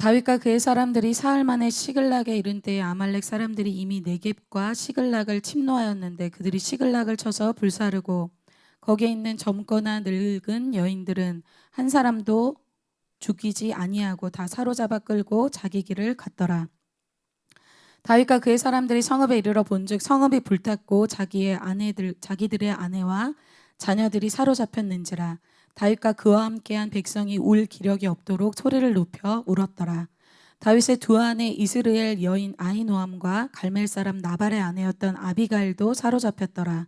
다윗과 그의 사람들이 사흘 만에 시글락에 이른 때에 아말렉 사람들이 이미 네겝과 시글락을 침노하였는데 그들이 시글락을 쳐서 불사르고 거기에 있는 젊거나 늙은 여인들은 한 사람도 죽이지 아니하고 다 사로잡아 끌고 자기 길을 갔더라. 다윗과 그의 사람들이 성읍에 이르러 본즉 성읍이 불탔고 자기들의 아내와 자녀들이 사로잡혔는지라. 다윗과 그와 함께한 백성이 울 기력이 없도록 소리를 높여 울었더라. 다윗의 두 아내 이스라엘 여인 아히노암과 갈멜 사람 나발의 아내였던 아비가일도 사로잡혔더라.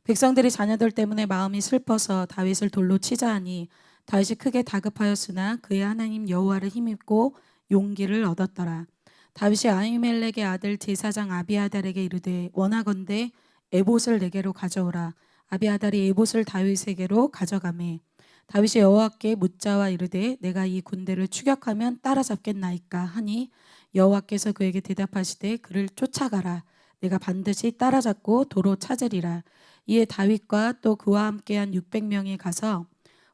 백성들이 자녀들 때문에 마음이 슬퍼서 다윗을 돌로 치자 하니 다윗이 크게 다급하였으나 그의 하나님 여호와를 힘입고 용기를 얻었더라. 다윗이 아히멜렉의 아들 제사장 아비아달에게 이르되 원하건대 에봇을 내게로 가져오라. 아비아달이 에봇을 다윗에게로 가져가매 다윗이 여호와께 묻자와 이르되 내가 이 군대를 추격하면 따라잡겠나이까 하니 여호와께서 그에게 대답하시되 그를 쫓아가라. 내가 반드시 따라잡고 도로 찾으리라. 이에 다윗과 또 그와 함께한 600명이 가서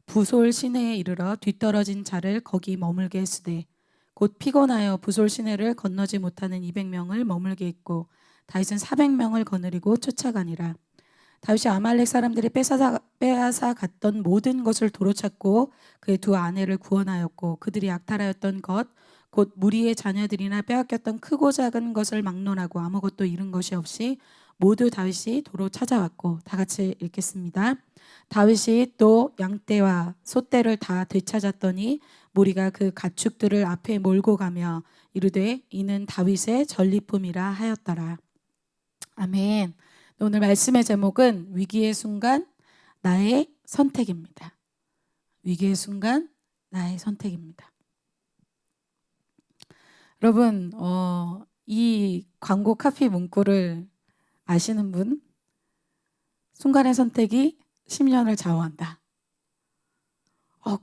부솔 시내에 이르러 뒤떨어진 자를 거기 머물게 했으되 곧 피곤하여 부솔 시내를 건너지 못하는 200명을 머물게 했고 다윗은 400명을 거느리고 쫓아가니라. 다윗이 아말렉 사람들이 빼앗아 갔던 모든 것을 도로 찾고 그의 두 아내를 구원하였고 그들이 약탈하였던 것 곧 무리의 자녀들이나 빼앗겼던 크고 작은 것을 막론하고 아무것도 잃은 것이 없이 모두 다윗이 도로 찾아왔고. 다 같이 읽겠습니다. 다윗이 또 양떼와 소떼를 다 되찾았더니 무리가 그 가축들을 앞에 몰고 가며 이르되 이는 다윗의 전리품이라 하였더라. 아멘. 오늘 말씀의 제목은 위기의 순간 나의 선택입니다. 위기의 순간 나의 선택입니다. 여러분, 이 광고 카피 문구를 아시는 분? 순간의 선택이 10년을 좌우한다.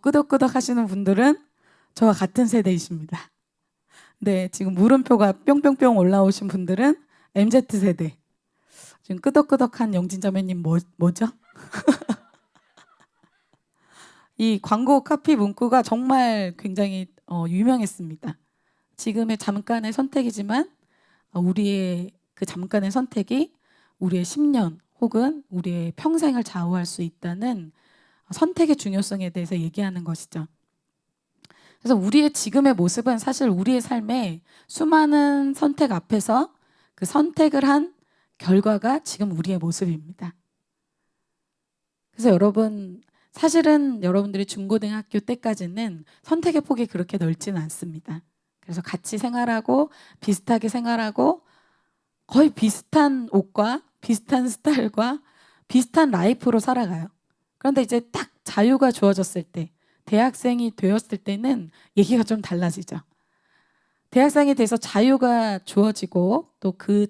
끄덕끄덕 하시는 분들은 저와 같은 세대이십니다. 네, 지금 물음표가 뿅뿅뿅 올라오신 분들은 MZ세대. 지금 끄덕끄덕한 영진자매님 뭐죠? 이 광고 카피 문구가 정말 굉장히 유명했습니다. 지금의 잠깐의 선택이지만 우리의 그 잠깐의 선택이 우리의 10년 혹은 우리의 평생을 좌우할 수 있다는 선택의 중요성에 대해서 얘기하는 것이죠. 그래서 우리의 지금의 모습은 사실 우리의 삶에 수많은 선택 앞에서 그 선택을 한 결과가 지금 우리의 모습입니다. 그래서 여러분, 사실은 여러분들이 중고등학교 때까지는 선택의 폭이 그렇게 넓지는 않습니다. 그래서 같이 생활하고 비슷하게 생활하고 거의 비슷한 옷과 비슷한 스타일과 비슷한 라이프로 살아가요. 그런데 이제 딱 자유가 주어졌을 때, 대학생이 되었을 때는 얘기가 좀 달라지죠. 대학생이 돼서 자유가 주어지고 또 그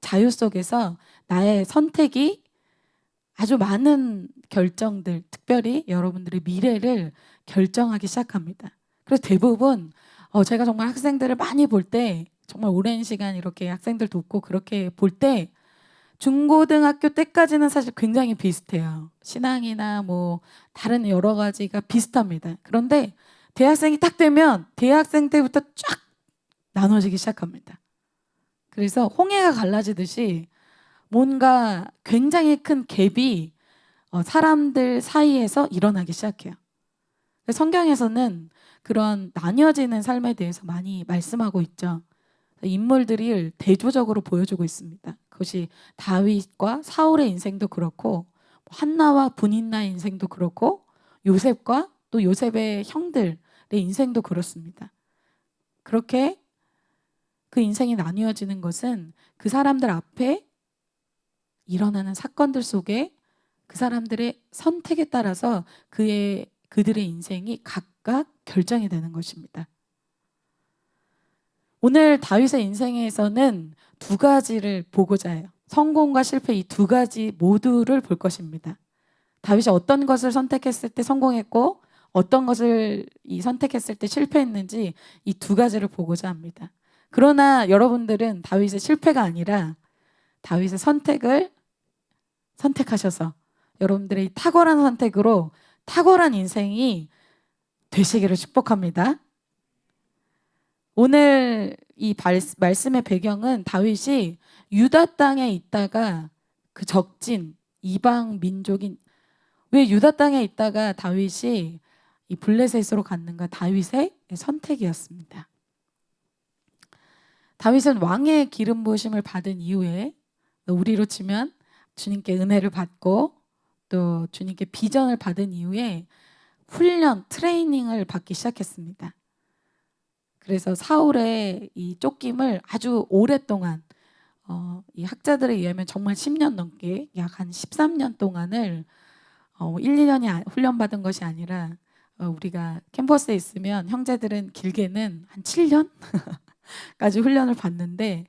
자유 속에서 나의 선택이 아주 많은 결정들, 특별히 여러분들의 미래를 결정하기 시작합니다. 그래서 대부분 제가 정말 학생들을 많이 볼 때, 정말 오랜 시간 이렇게 학생들 돕고 그렇게 볼 때 중고등학교 때까지는 사실 굉장히 비슷해요. 신앙이나 뭐 다른 여러 가지가 비슷합니다. 그런데 대학생이 딱 되면 대학생 때부터 쫙 나눠지기 시작합니다. 그래서 홍해가 갈라지듯이 뭔가 굉장히 큰 갭이 사람들 사이에서 일어나기 시작해요. 성경에서는 그런 나뉘어지는 삶에 대해서 많이 말씀하고 있죠. 인물들이 대조적으로 보여주고 있습니다. 그것이 다윗과 사울의 인생도 그렇고 한나와 분인나의 인생도 그렇고 요셉과 또 요셉의 형들의 인생도 그렇습니다. 그렇게 그 인생이 나뉘어지는 것은 그 사람들 앞에 일어나는 사건들 속에 그 사람들의 선택에 따라서 그들의 인생이 각각 결정이 되는 것입니다. 오늘 다윗의 인생에서는 두 가지를 보고자 해요. 성공과 실패, 이 두 가지 모두를 볼 것입니다. 다윗이 어떤 것을 선택했을 때 성공했고 어떤 것을 선택했을 때 실패했는지 이 두 가지를 보고자 합니다. 그러나 여러분들은 다윗의 실패가 아니라 다윗의 선택을 선택하셔서 여러분들의 탁월한 선택으로 탁월한 인생이 되시기를 축복합니다. 오늘 이 말씀의 배경은 다윗이 유다 땅에 있다가 그 적진 이방 민족인, 왜 유다 땅에 있다가 다윗이 이 블레셋으로 갔는가? 다윗의 선택이었습니다. 다윗은 왕의 기름 부으심을 받은 이후에, 우리로 치면 주님께 은혜를 받고 또 주님께 비전을 받은 이후에 훈련, 트레이닝을 받기 시작했습니다. 그래서 사울의 이 쫓김을 아주 오랫동안, 이 학자들에 의하면 정말 10년 넘게, 약 한 13년 동안을 1, 2년이 훈련받은 것이 아니라, 우리가 캠퍼스에 있으면 형제들은 길게는 한 7년까지 훈련을 받는데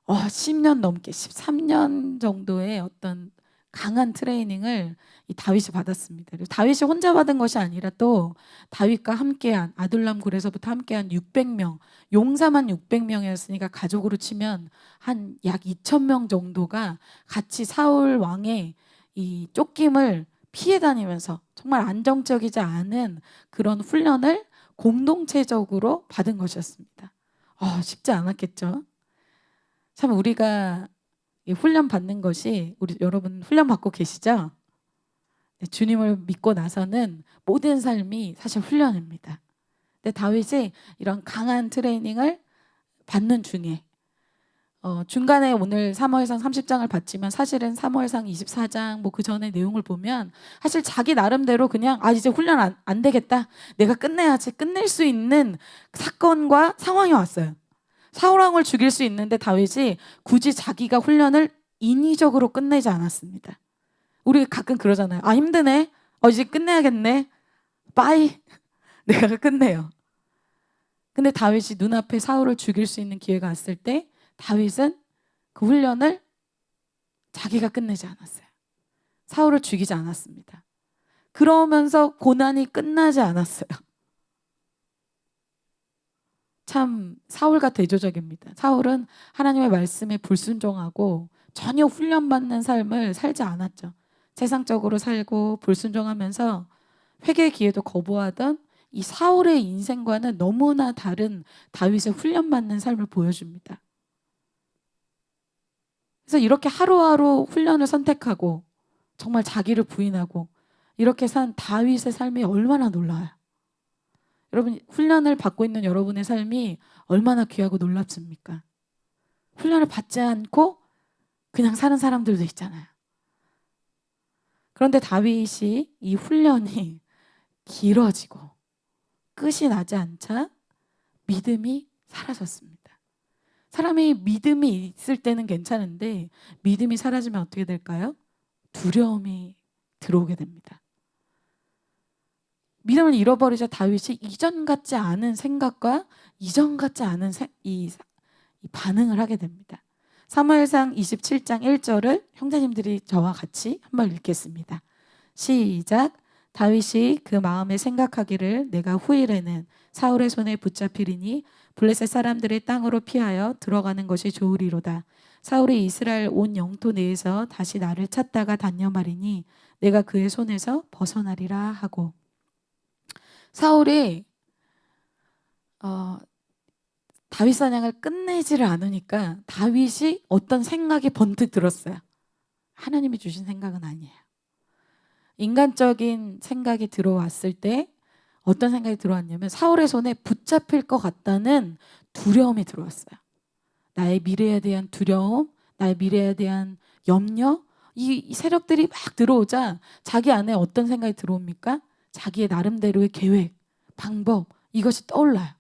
10년 넘게 13년 정도의 어떤 강한 트레이닝을 이 다윗이 받았습니다. 그리고 다윗이 혼자 받은 것이 아니라 또 다윗과 함께한, 아둘람 굴에서부터 함께한 600명, 용사만 600명이었으니까 가족으로 치면 한 약 2,000명 정도가 같이 사울 왕의 이 쫓김을 피해 다니면서 정말 안정적이지 않은 그런 훈련을 공동체적으로 받은 것이었습니다. 쉽지 않았겠죠. 참 우리가 훈련 받는 것이, 우리 여러분 훈련 받고 계시죠? 네, 주님을 믿고 나서는 모든 삶이 사실 훈련입니다. 근데 다윗이 이런 강한 트레이닝을 받는 중에 중간에 오늘 사무엘상 30장을 봤지만 사실은 사무엘상 24장 뭐 그 전에 내용을 보면 사실 자기 나름대로 그냥 이제 훈련 안 되겠다, 내가 끝내야지, 끝낼 수 있는 사건과 상황이 왔어요. 사울왕을 죽일 수 있는데 다윗이 굳이 자기가 훈련을 인위적으로 끝내지 않았습니다. 우리 가끔 그러잖아요. 힘드네, 이제 끝내야겠네, 빠이 내가 끝내요. 근데 다윗이 눈앞에 사울을 죽일 수 있는 기회가 왔을 때 다윗은 그 훈련을 자기가 끝내지 않았어요. 사울을 죽이지 않았습니다. 그러면서 고난이 끝나지 않았어요. 참 사울과 대조적입니다. 사울은 하나님의 말씀에 불순종하고 전혀 훈련받는 삶을 살지 않았죠. 세상적으로 살고 불순종하면서 회개의 기회도 거부하던 이 사울의 인생과는 너무나 다른 다윗의 훈련받는 삶을 보여줍니다. 그래서 이렇게 하루하루 훈련을 선택하고 정말 자기를 부인하고 이렇게 산 다윗의 삶이 얼마나 놀라워요. 여러분, 훈련을 받고 있는 여러분의 삶이 얼마나 귀하고 놀랍습니까? 훈련을 받지 않고 그냥 사는 사람들도 있잖아요. 그런데 다윗이 이 훈련이 길어지고 끝이 나지 않자 믿음이 사라졌습니다. 사람이 믿음이 있을 때는 괜찮은데 믿음이 사라지면 어떻게 될까요? 두려움이 들어오게 됩니다. 믿음을 잃어버리자 다윗이 이전 같지 않은 생각과 이전 같지 않은 이 반응을 하게 됩니다. 사무엘상 27장 1절을 형제님들이 저와 같이 한번 읽겠습니다. 시작. 다윗이 그 마음에 생각하기를 내가 후일에는 사울의 손에 붙잡히리니 블레셋 사람들의 땅으로 피하여 들어가는 것이 좋으리로다. 사울이 이스라엘 온 영토 내에서 다시 나를 찾다가 단념하리니 내가 그의 손에서 벗어나리라 하고, 사울이 다윗 사냥을 끝내지를 않으니까 다윗이 어떤 생각이 번뜩 들었어요. 하나님이 주신 생각은 아니에요. 인간적인 생각이 들어왔을 때 어떤 생각이 들어왔냐면 사울의 손에 붙잡힐 것 같다는 두려움이 들어왔어요. 나의 미래에 대한 두려움, 나의 미래에 대한 염려, 이 세력들이 막 들어오자 자기 안에 어떤 생각이 들어옵니까? 자기의 나름대로의 계획, 방법, 이것이 떠올라요.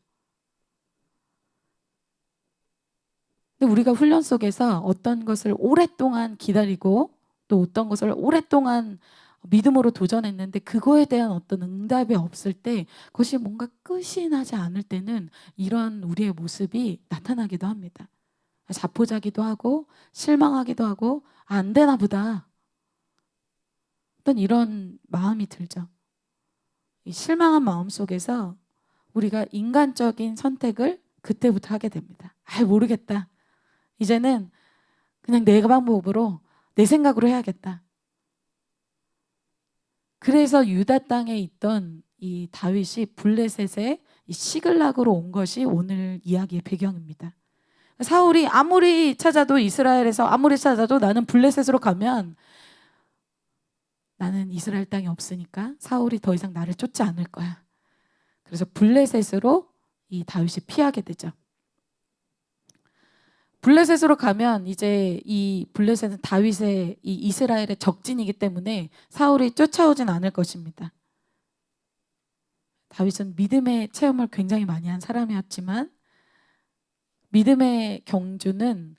근데 우리가 훈련 속에서 어떤 것을 오랫동안 기다리고 또 어떤 것을 오랫동안 믿음으로 도전했는데 그거에 대한 어떤 응답이 없을 때, 그것이 뭔가 끝이 나지 않을 때는 이런 우리의 모습이 나타나기도 합니다. 자포자기도 하고 실망하기도 하고 안 되나 보다, 어떤 이런 마음이 들죠. 이 실망한 마음 속에서 우리가 인간적인 선택을 그때부터 하게 됩니다. 모르겠다, 이제는 그냥 내 방법으로 내 생각으로 해야겠다. 그래서 유다 땅에 있던 이 다윗이 블레셋의 이 시글락으로 온 것이 오늘 이야기의 배경입니다. 사울이 아무리 찾아도 이스라엘에서 아무리 찾아도 나는 블레셋으로 가면 나는 이스라엘 땅이 없으니까 사울이 더 이상 나를 쫓지 않을 거야. 그래서 블레셋으로 이 다윗이 피하게 되죠. 블레셋으로 가면 이제 이 블레셋은 다윗의 이 이스라엘의 적진이기 때문에 사울이 쫓아오진 않을 것입니다. 다윗은 믿음의 체험을 굉장히 많이 한 사람이었지만 믿음의 경주는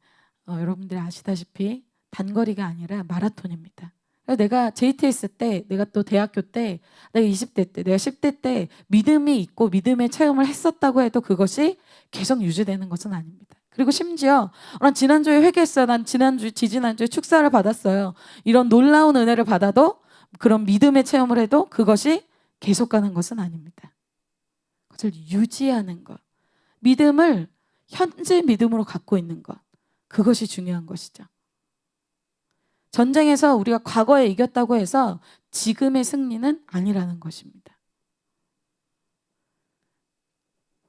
여러분들이 아시다시피 단거리가 아니라 마라톤입니다. 내가 JTS 때, 내가 또 대학교 때, 내가 20대 때, 내가 10대 때 믿음이 있고 믿음의 체험을 했었다고 해도 그것이 계속 유지되는 것은 아닙니다. 그리고 심지어 난 지난주에 회개했어요. 난 지지난주에 축사를 받았어요. 이런 놀라운 은혜를 받아도 그런 믿음의 체험을 해도 그것이 계속 가는 것은 아닙니다. 그것을 유지하는 것. 믿음을 현재 믿음으로 갖고 있는 것. 그것이 중요한 것이죠. 전쟁에서 우리가 과거에 이겼다고 해서 지금의 승리는 아니라는 것입니다.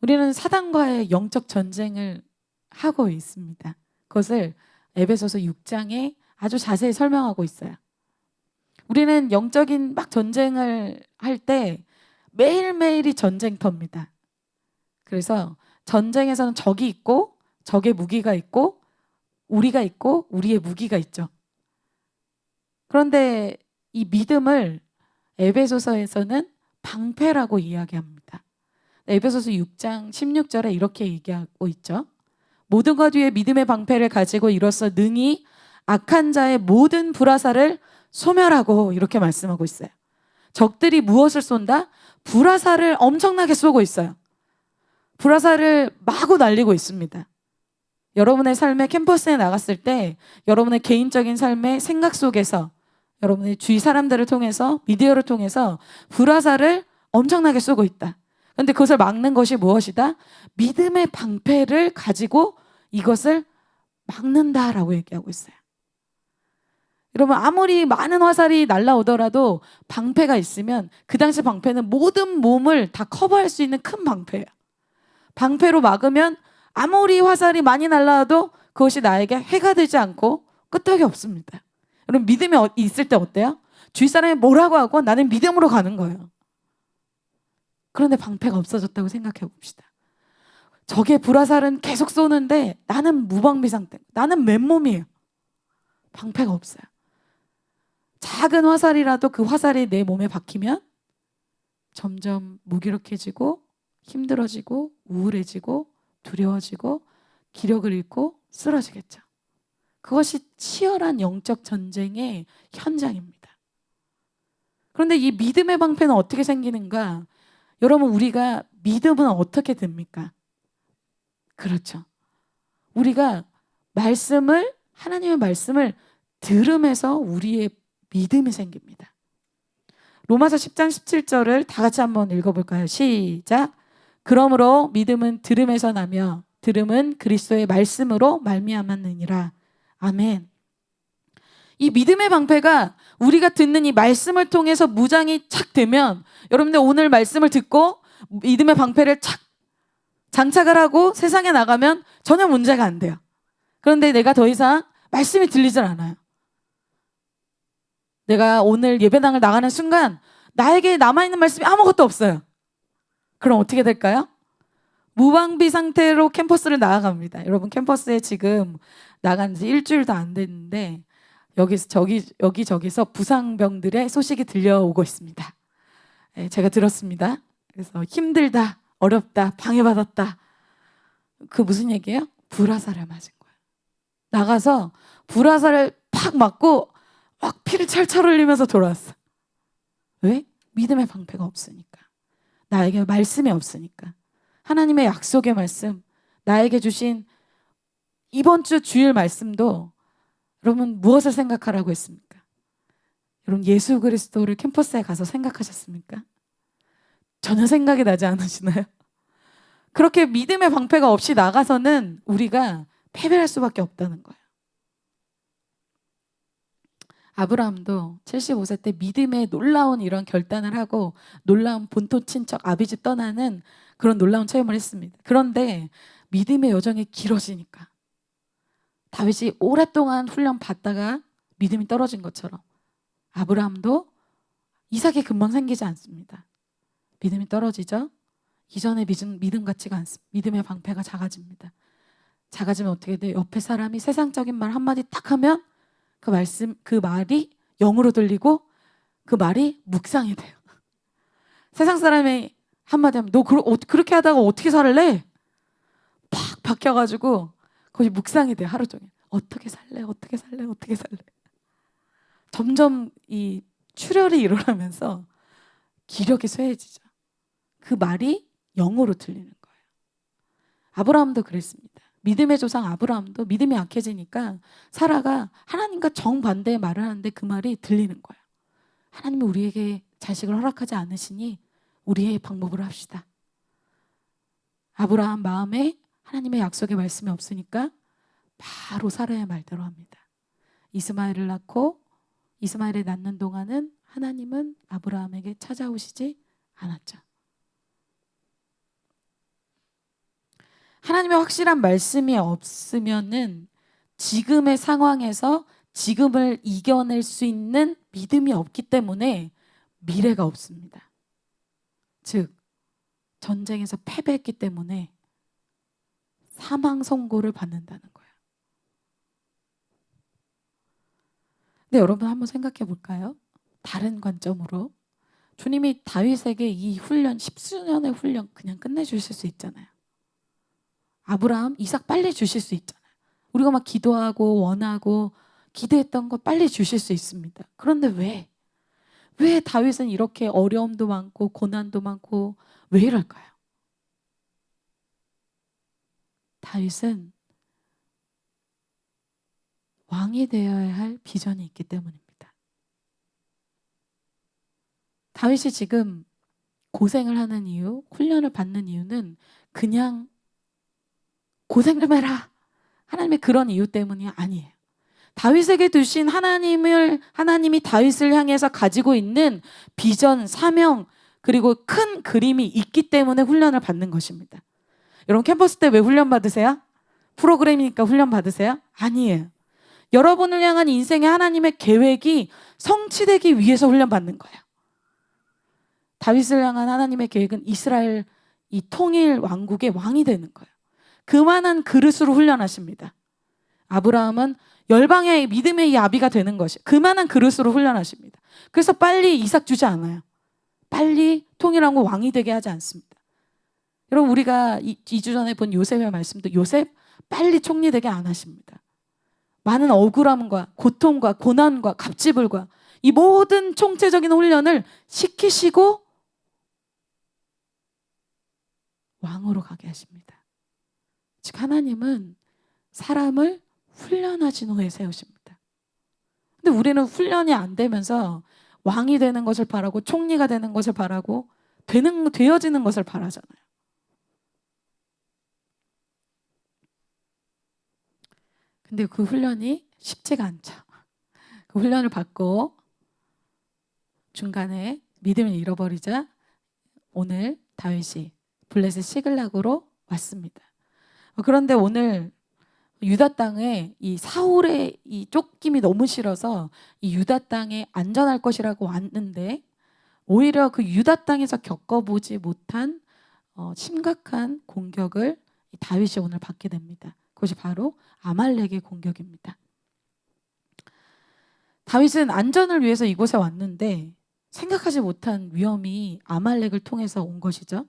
우리는 사단과의 영적 전쟁을 하고 있습니다. 그것을 에베소서 6장에 아주 자세히 설명하고 있어요. 우리는 영적인 막 전쟁을 할 때 매일매일이 전쟁터입니다. 그래서 전쟁에서는 적이 있고 적의 무기가 있고 우리가 있고 우리의 무기가 있죠. 그런데 이 믿음을 에베소서에서는 방패라고 이야기합니다. 에베소서 6장 16절에 이렇게 얘기하고 있죠. 모든 것 위에 믿음의 방패를 가지고 이로써 능히 악한 자의 모든 불화살을 소멸하고 이렇게 말씀하고 있어요. 적들이 무엇을 쏜다? 불화살을 엄청나게 쏘고 있어요. 불화살을 마구 날리고 있습니다. 여러분의 삶의 캠퍼스에 나갔을 때 여러분의 개인적인 삶의 생각 속에서 여러분의 주위 사람들을 통해서 미디어를 통해서 불화살을 엄청나게 쏘고 있다. 그런데 그것을 막는 것이 무엇이다? 믿음의 방패를 가지고 이것을 막는다라고 얘기하고 있어요. 여러분 아무리 많은 화살이 날라오더라도 방패가 있으면 그 당시 방패는 모든 몸을 다 커버할 수 있는 큰 방패예요. 방패로 막으면 아무리 화살이 많이 날라와도 그것이 나에게 해가 되지 않고 끄떡이 없습니다. 여러분 믿음이 있을 때 어때요? 주위 사람이 뭐라고 하고 나는 믿음으로 가는 거예요. 그런데 방패가 없어졌다고 생각해 봅시다. 적의 불화살은 계속 쏘는데 나는 무방비 상태. 나는 맨몸이에요. 방패가 없어요. 작은 화살이라도 그 화살이 내 몸에 박히면 점점 무기력해지고 힘들어지고 우울해지고 두려워지고 기력을 잃고 쓰러지겠죠. 그것이 치열한 영적 전쟁의 현장입니다. 그런데 이 믿음의 방패는 어떻게 생기는가? 여러분 우리가 믿음은 어떻게 됩니까? 그렇죠. 우리가 하나님의 말씀을 들으면서 우리의 믿음이 생깁니다. 로마서 10장 17절을 다 같이 한번 읽어볼까요? 시작. 그러므로 믿음은 들음에서 나며 들음은 그리스도의 말씀으로 말미암았느니라. 아멘. 이 믿음의 방패가 우리가 듣는 이 말씀을 통해서 무장이 착 되면 여러분들 오늘 말씀을 듣고 믿음의 방패를 착 장착을 하고 세상에 나가면 전혀 문제가 안 돼요. 그런데 내가 더 이상 말씀이 들리질 않아요. 내가 오늘 예배당을 나가는 순간 나에게 남아있는 말씀이 아무것도 없어요. 그럼 어떻게 될까요? 무방비 상태로 캠퍼스를 나아갑니다. 여러분 캠퍼스에 지금 나간 지 일주일도 안 됐는데 여기저기서 부상병들의 소식이 들려오고 있습니다. 제가 들었습니다. 그래서 힘들다, 어렵다, 방해받았다. 그 무슨 얘기예요? 불화살을 맞은 거예요. 나가서 불화살을 팍 맞고 막 피를 철철 흘리면서 돌아왔어. 왜? 믿음의 방패가 없으니까. 나에게 말씀이 없으니까. 하나님의 약속의 말씀, 나에게 주신 이번 주 주일 말씀도 여러분 무엇을 생각하라고 했습니까? 여러분 예수 그리스도를 캠퍼스에 가서 생각하셨습니까? 전혀 생각이 나지 않으시나요? 그렇게 믿음의 방패가 없이 나가서는 우리가 패배할 수밖에 없다는 거예요. 아브라함도 75세 때 믿음의 놀라운 이런 결단을 하고 놀라운 본토 친척 아비집 떠나는 그런 놀라운 체험을 했습니다. 그런데 믿음의 여정이 길어지니까 다윗이 오랫동안 훈련 받다가 믿음이 떨어진 것처럼 아브라함도 이삭이 금방 생기지 않습니다. 믿음이 떨어지죠. 이전의 믿음 같지가 않습니다. 믿음의 방패가 작아집니다. 작아지면 어떻게 돼요? 옆에 사람이 세상적인 말 한마디 딱 하면 그 말이 영으로 들리고 그 말이 묵상이 돼요. 세상 사람이 한마디 하면 너 그렇게 하다가 어떻게 살래? 팍 박혀가지고 거기 묵상이 돼요. 하루 종일. 어떻게 살래? 어떻게 살래? 어떻게 살래? 점점 이 출혈이 일어나면서 기력이 쇠해지죠. 그 말이 영으로 들리는 거예요. 아브라함도 그랬습니다. 믿음의 조상 아브라함도 믿음이 약해지니까 사라가 하나님과 정반대의 말을 하는데 그 말이 들리는 거예요. 하나님이 우리에게 자식을 허락하지 않으시니 우리의 방법으로 합시다. 아브라함 마음에 하나님의 약속의 말씀이 없으니까 바로 사라의 말대로 합니다. 이스마엘을 낳고 이스마엘을 낳는 동안은 하나님은 아브라함에게 찾아오시지 않았죠. 하나님의 확실한 말씀이 없으면은 지금의 상황에서 지금을 이겨낼 수 있는 믿음이 없기 때문에 미래가 없습니다. 즉 전쟁에서 패배했기 때문에 사망 선고를 받는다는 거예요. 근데 여러분 한번 생각해 볼까요? 다른 관점으로 주님이 다윗에게 이 훈련 10수년의 훈련 그냥 끝내주실 수 있잖아요. 아브라함, 이삭 빨리 주실 수 있잖아요. 우리가 막 기도하고 원하고 기대했던 거 빨리 주실 수 있습니다. 그런데 왜 다윗은 이렇게 어려움도 많고 고난도 많고 왜 이럴까요? 다윗은 왕이 되어야 할 비전이 있기 때문입니다. 다윗이 지금 고생을 하는 이유, 훈련을 받는 이유는 그냥 고생 좀 해라. 하나님의 그런 이유 때문이 아니에요. 다윗에게 두신 하나님이 다윗을 향해서 가지고 있는 비전, 사명, 그리고 큰 그림이 있기 때문에 훈련을 받는 것입니다. 여러분 캠퍼스 때 왜 훈련 받으세요? 프로그램이니까 훈련 받으세요? 아니에요. 여러분을 향한 인생의 하나님의 계획이 성취되기 위해서 훈련 받는 거예요. 다윗을 향한 하나님의 계획은 이스라엘 이 통일 왕국의 왕이 되는 거예요. 그만한 그릇으로 훈련하십니다. 아브라함은 열방의 믿음의 이 아비가 되는 것이 그만한 그릇으로 훈련하십니다. 그래서 빨리 이삭 주지 않아요. 빨리 통일왕국 왕이 되게 하지 않습니다. 여러분 우리가 2주 전에 본 요셉의 말씀도 요셉 빨리 총리 되게 안 하십니다. 많은 억울함과 고통과 고난과 갑질과 이 모든 총체적인 훈련을 시키시고 왕으로 가게 하십니다. 즉 하나님은 사람을 훈련하신 후에 세우십니다. 근데 우리는 훈련이 안 되면서 왕이 되는 것을 바라고 총리가 되는 것을 바라고 되어지는 것을 바라잖아요. 근데 그 훈련이 쉽지가 않죠. 그 훈련을 받고 중간에 믿음을 잃어버리자 오늘 다윗이 블레셋 시글락으로 왔습니다. 그런데 오늘 유다 땅에 이 사울의 이 쫓김이 너무 싫어서 이 유다 땅에 안전할 것이라고 왔는데 오히려 그 유다 땅에서 겪어보지 못한 심각한 공격을 다윗이 오늘 받게 됩니다. 그것이 바로 아말렉의 공격입니다. 다윗은 안전을 위해서 이곳에 왔는데 생각하지 못한 위험이 아말렉을 통해서 온 것이죠.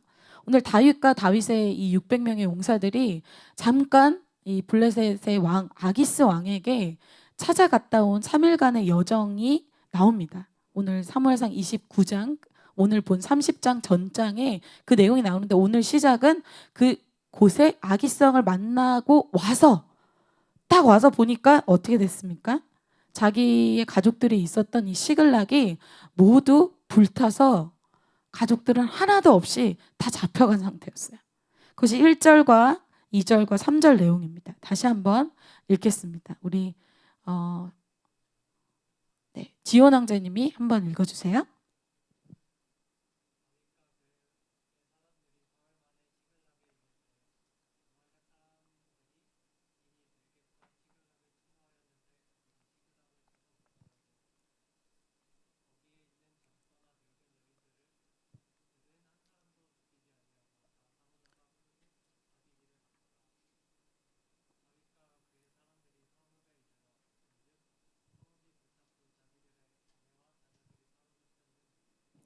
오늘 다윗과 다윗의 이 600명의 용사들이 잠깐 이 블레셋의 왕 아기스 왕에게 찾아갔다 온 3일간의 여정이 나옵니다. 오늘 사무엘상 29장 오늘 본 30장 전장에 그 내용이 나오는데 오늘 시작은 그 곳에 아기스 왕을 만나고 딱 와서 보니까 어떻게 됐습니까? 자기의 가족들이 있었던 이 시글락이 모두 불타서 가족들은 하나도 없이 다 잡혀간 상태였어요. 그것이 1절과 2절과 3절 내용입니다. 다시 한번 읽겠습니다. 우리 지원 왕자님이 한번 읽어주세요.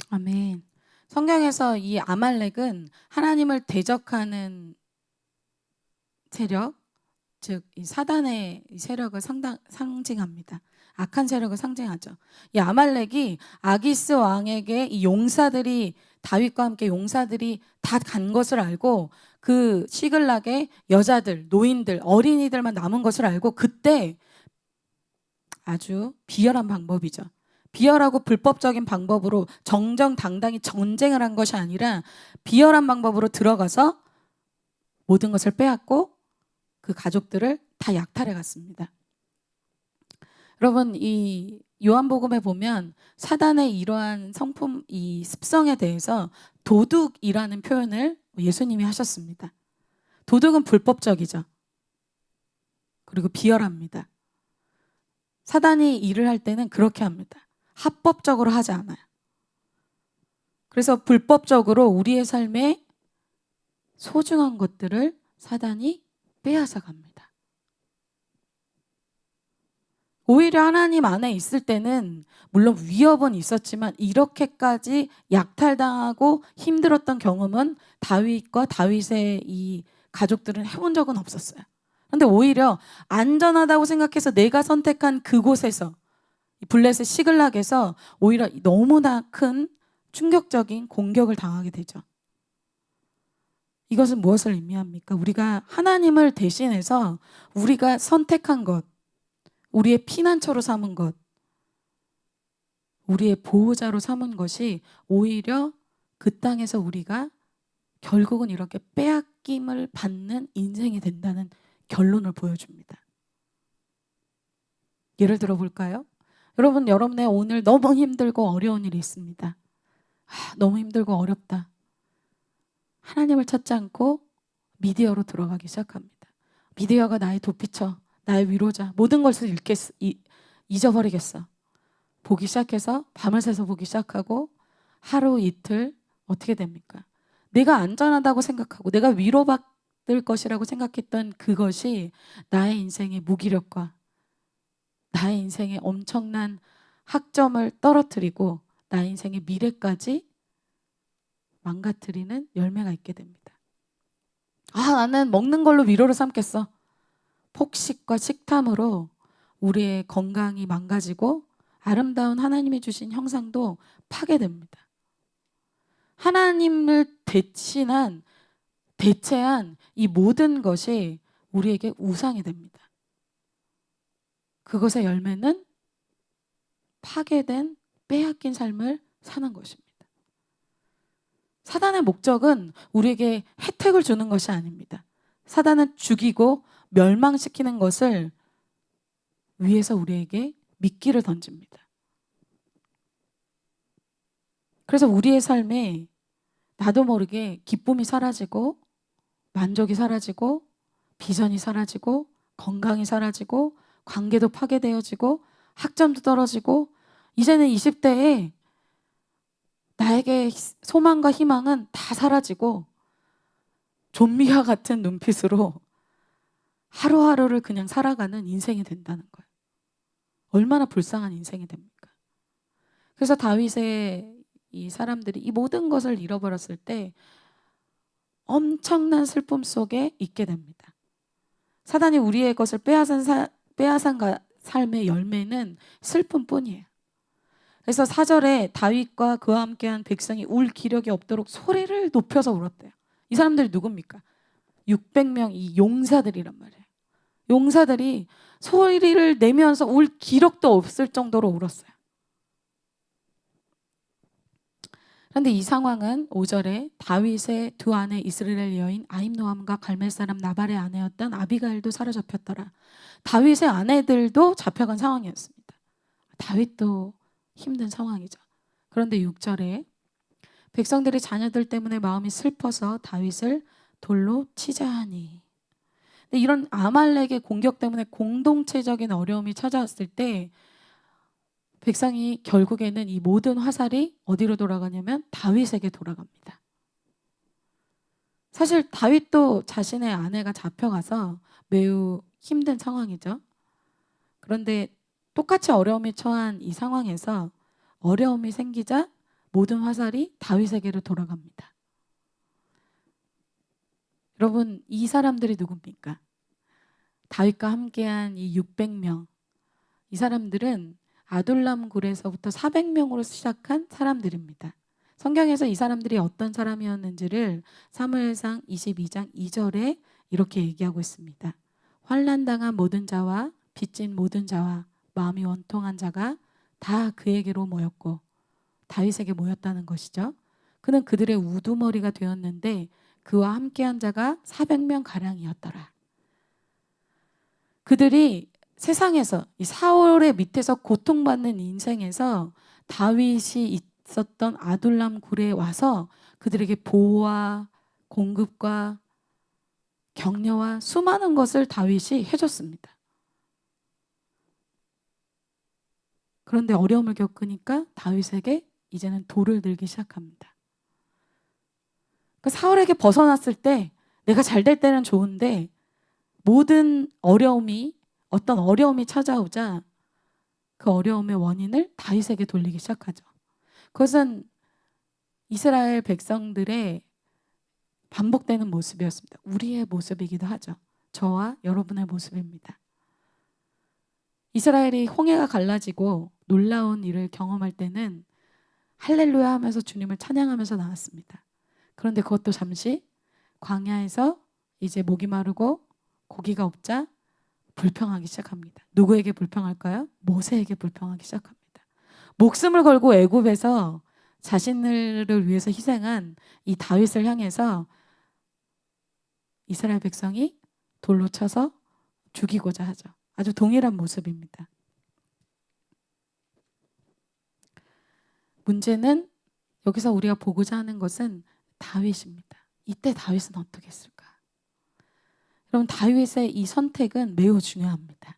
아멘. 성경에서 이 아말렉은 하나님을 대적하는 세력, 즉 이 사단의 이 세력을 상징합니다. 악한 세력을 상징하죠. 이 아말렉이 아기스 왕에게 이 용사들이 다윗과 함께 용사들이 다 간 것을 알고 그 시글락에 여자들, 노인들, 어린이들만 남은 것을 알고 그때 아주 비열한 방법이죠. 비열하고 불법적인 방법으로 정정당당히 전쟁을 한 것이 아니라 비열한 방법으로 들어가서 모든 것을 빼앗고 그 가족들을 다 약탈해 갔습니다. 여러분, 이 요한복음에 보면 사단의 이러한 성품, 이 습성에 대해서 도둑이라는 표현을 예수님이 하셨습니다. 도둑은 불법적이죠. 그리고 비열합니다. 사단이 일을 할 때는 그렇게 합니다. 합법적으로 하지 않아요. 그래서 불법적으로 우리의 삶에 소중한 것들을 사단이 빼앗아 갑니다. 오히려 하나님 안에 있을 때는 물론 위협은 있었지만 이렇게까지 약탈당하고 힘들었던 경험은 다윗과 다윗의 이 가족들은 해본 적은 없었어요. 그런데 오히려 안전하다고 생각해서 내가 선택한 그곳에서 블레셋 시글락에서 오히려 너무나 큰 충격적인 공격을 당하게 되죠. 이것은 무엇을 의미합니까? 우리가 하나님을 대신해서 우리가 선택한 것, 우리의 피난처로 삼은 것, 우리의 보호자로 삼은 것이 오히려 그 땅에서 우리가 결국은 이렇게 빼앗김을 받는 인생이 된다는 결론을 보여줍니다. 예를 들어 볼까요? 여러분, 여러분의 오늘 너무 힘들고 어려운 일이 있습니다. 너무 힘들고 어렵다. 하나님을 찾지 않고 미디어로 들어가기 시작합니다. 미디어가 나의 도피처, 나의 위로자, 모든 것을 잊어버리겠어. 보기 시작해서 밤을 새서 보기 시작하고 하루 이틀 어떻게 됩니까? 내가 안전하다고 생각하고 내가 위로받을 것이라고 생각했던 그것이 나의 인생의 무기력과 나의 인생의 엄청난 학점을 떨어뜨리고 나의 인생의 미래까지 망가뜨리는 열매가 있게 됩니다. 나는 먹는 걸로 위로를 삼겠어. 폭식과 식탐으로 우리의 건강이 망가지고 아름다운 하나님이 주신 형상도 파괴됩니다. 하나님을 대체한 이 모든 것이 우리에게 우상이 됩니다. 그것의 열매는 파괴된 빼앗긴 삶을 사는 것입니다. 사단의 목적은 우리에게 혜택을 주는 것이 아닙니다. 사단은 죽이고 멸망시키는 것을 위해서 우리에게 미끼를 던집니다. 그래서 우리의 삶에 나도 모르게 기쁨이 사라지고 만족이 사라지고 비전이 사라지고 건강이 사라지고 관계도 파괴되어지고 학점도 떨어지고 이제는 20대에 나에게 소망과 희망은 다 사라지고 좀비와 같은 눈빛으로 하루하루를 그냥 살아가는 인생이 된다는 거예요. 얼마나 불쌍한 인생이 됩니까? 그래서 다윗의 이 사람들이 이 모든 것을 잃어버렸을 때 엄청난 슬픔 속에 있게 됩니다. 사단이 우리의 것을 빼앗은 삶의 열매는 슬픔뿐이에요. 그래서 4절에 다윗과 그와 함께한 백성이 울 기력이 없도록 소리를 높여서 울었대요. 이 사람들이 누굽니까? 600명 이 용사들이란 말이에요. 용사들이 소리를 내면서 울 기력도 없을 정도로 울었어요. 그런데 이 상황은 5절에 다윗의 두 아내 이스라엘 여인 아힘노함과 갈멜 사람 나발의 아내였던 아비가일도 사로잡혔더라. 다윗의 아내들도 잡혀간 상황이었습니다. 다윗도 힘든 상황이죠. 그런데 6절에 백성들이 자녀들 때문에 마음이 슬퍼서 다윗을 돌로 치자 하니. 근데 이런 아말렉의 공격 때문에 공동체적인 어려움이 찾아왔을 때 백성이 결국에는 이 모든 화살이 어디로 돌아가냐면 다윗에게 돌아갑니다. 사실 다윗도 자신의 아내가 잡혀가서 매우 힘든 상황이죠. 그런데 똑같이 어려움에 처한 이 상황에서 어려움이 생기자 모든 화살이 다윗에게로 돌아갑니다. 여러분, 이 사람들이 누굽니까? 다윗과 함께한 이 600명, 이 사람들은 아둘람 굴에서부터 400명으로 시작한 사람들입니다. 성경에서 이 사람들이 어떤 사람이었는지를 사무엘상 22장 2절에 이렇게 얘기하고 있습니다. 환난당한 모든 자와 빚진 모든 자와 마음이 원통한 자가 다 그에게로 모였고, 다윗에게 모였다는 것이죠. 그는 그들의 우두머리가 되었는데 그와 함께한 자가 400명 가량이었더라. 그들이 세상에서 이 사울의 밑에서 고통받는 인생에서 다윗이 있었던 아둘람 굴에 와서 그들에게 보호와 공급과 격려와 수많은 것을 다윗이 해줬습니다. 그런데 어려움을 겪으니까 다윗에게 이제는 돌을 들기 시작합니다. 사울에게 벗어났을 때 내가 잘 될 때는 좋은데 모든 어떤 어려움이 찾아오자 그 어려움의 원인을 다윗에게 돌리기 시작하죠. 그것은 이스라엘 백성들의 반복되는 모습이었습니다. 우리의 모습이기도 하죠. 저와 여러분의 모습입니다. 이스라엘이 홍해가 갈라지고 놀라운 일을 경험할 때는 할렐루야 하면서 주님을 찬양하면서 나왔습니다. 그런데 그것도 잠시 광야에서 이제 목이 마르고 고기가 없자 불평하기 시작합니다. 누구에게 불평할까요? 모세에게 불평하기 시작합니다. 목숨을 걸고 애굽에서 자신을 위해서 희생한 이 다윗을 향해서 이스라엘 백성이 돌로 쳐서 죽이고자 하죠. 아주 동일한 모습입니다. 문제는 여기서 우리가 보고자 하는 것은 다윗입니다. 이때 다윗은 어떻게 했을까? 여러분, 다윗의 이 선택은 매우 중요합니다.